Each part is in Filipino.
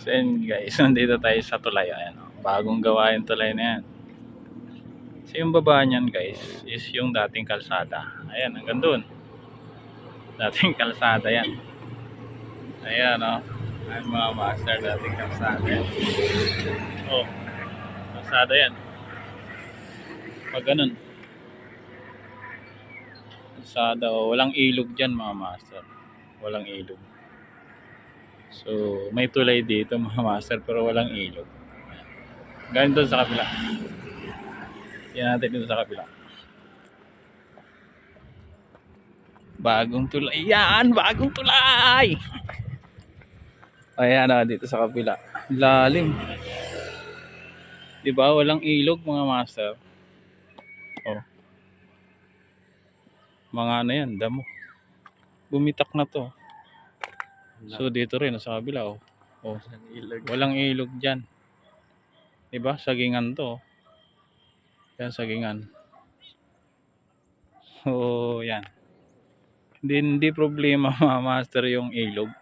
So yun guys, nandito tayo sa tulay. Ayan, oh. Bagong gawa yung tulay na yan. So yung baba niyan guys, is yung dating kalsada. Ayan, hanggang doon. Dating kalsada yan. Ayan, oh. Ayan mga master, dating kalsada yan. Oh, kalsada yan. Pag ganun. Kalsada, oh. Walang ilog dyan mga master. Walang ilog. So, may tulay dito mga master pero walang ilog. Ganun doon sa kabila. Yan natin dito sa kabila. Bagong tulay yan! Bagong tulay! Ayan na dito sa kabila. Lalim. Diba? Walang ilog mga master. Oh. Mga ano yan, damo. Bumitak na to. So dito rin sa kabila oh. Oh. Walang ilog dyan. Diba? Sagingan to. Yan sagingan. So yan. Hindi problema mga master yung ilog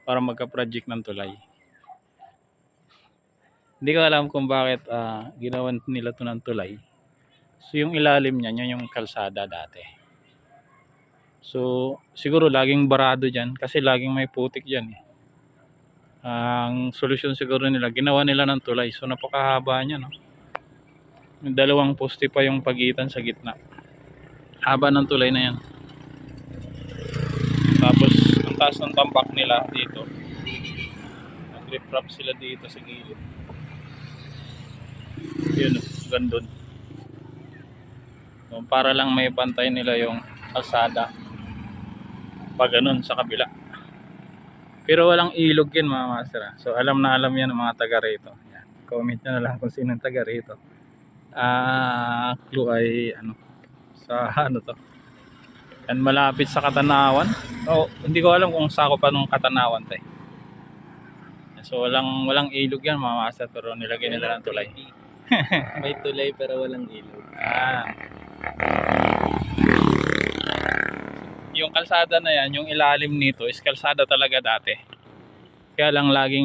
para magka-project ng tulay. Hindi ko alam kung bakit ginawan nila to ng tulay. So yung ilalim niya, yun yung kalsada dati. So siguro laging barado dyan kasi laging may putik dyan eh. Ang solusyon siguro nila, ginawa nila ng tulay. So napakahaba niya no. May dalawang poste pa yung pagitan sa gitna. Haba ng tulay na yan. Tapos ang taas ng tambak nila dito. Nag-riprap sila dito sa gilid. Yun, gandun. So, para lang may pantay nila yung kalsada. Pag ganun sa kabila. Pero walang ilog yan mga master. So alam na alam yan ng mga taga rito. Yan. Comment nyo na lang kung sino taga rito. Clue ay ano sa ano to. Yan malapit sa Katanawan. Oh, hindi ko alam kung sakop pa nung Katanawan tayo. So walang ilog yan mga master pero nilagyan nila ng tulay. May tulay pero walang ilog. Yung kalsada na yan, yung ilalim nito is kalsada talaga dati. Kaya lang lagi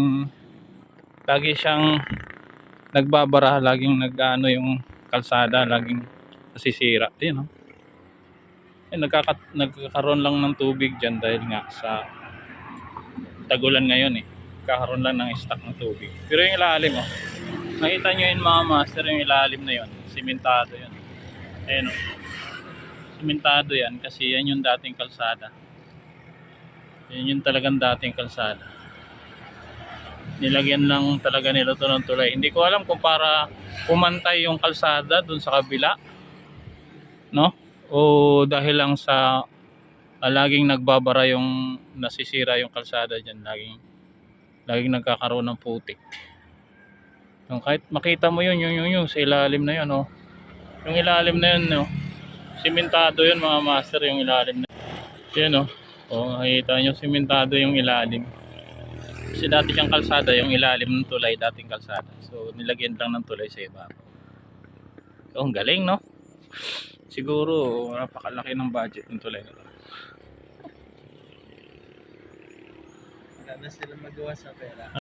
siyang nagbabara, laging nag-ano yung kalsada, laging nasisira. Ayun, no? Nagkakaroon lang ng tubig dyan dahil nga sa tagulan ngayon eh. Kakaroon lang ng stock ng tubig. Pero yung ilalim, oh. Nakita nyo yun mga master, yung ilalim na yun. Simentado yun. Ayun, oh. Simentado yan kasi yan yung dating kalsada. Yan yung talagang dating kalsada. Nilagyan lang talaga nila to ng tulay. Hindi ko alam kung para pumantay yung kalsada dun sa kabila, no? O dahil lang sa laging nagbabara yung nasisira yung kalsada dyan, laging nagkakaroon ng putik. Yung kahit makita mo yun sa ilalim na yun, oh. Yung ilalim na yun, no? Simentado yun mga master, yung ilalim na yun, oh. Oh, nakita nyo simentado yung ilalim. Kasi dati siyang kalsada, yung ilalim ng tulay, dating kalsada. So nilagyan lang ng tulay sa iba. So ang galing, no? Siguro napakalaki ng budget ng tulay na to. Wala na sila magawa sa pera.